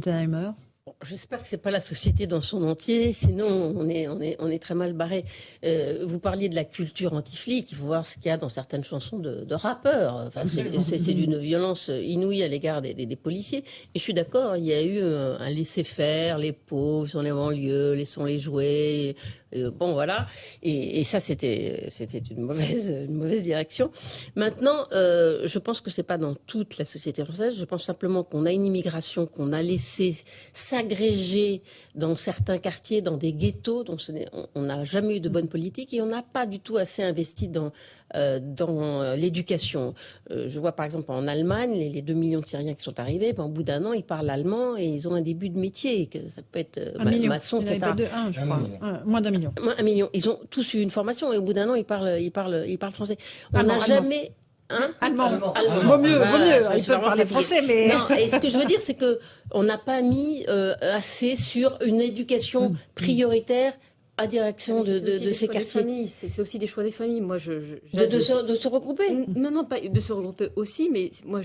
Oppenheimer. J'espère que c'est pas la société dans son entier, sinon on est très mal barré. Vous parliez de la culture anti-flic, il faut voir ce qu'il y a dans certaines chansons de rappeurs. Enfin, c'est d'une violence inouïe à l'égard des policiers. Et je suis d'accord, il y a eu un laisser-faire, les pauvres sont les banlieues, laissons-les jouer. Bon voilà, et ça c'était une mauvaise direction. Maintenant, je pense que c'est pas dans toute la société française. Je pense simplement qu'on a une immigration qu'on a laissé s'agréger dans certains quartiers, dans des ghettos, dont on n'a jamais eu de bonne politique et on n'a pas du tout assez investi dans l'éducation. Je vois par exemple en Allemagne, les 2 millions de Syriens qui sont arrivés, ben, au bout d'un an, ils parlent allemand et ils ont un début de métier, que ça peut être maçon, etc. Je crois. Moins d'1 million. 1 million. Ils ont tous eu une formation et au bout d'un an, ils parlent français. On n'a jamais... Hein, allemand. Vaut mieux. Ils peuvent parler français, mais... Non, et ce que je veux dire, c'est qu'on n'a pas mis assez sur une éducation prioritaire à direction de ces quartiers. C'est aussi des choix des familles. Moi, de se regrouper. Non, pas de se regrouper aussi, mais moi,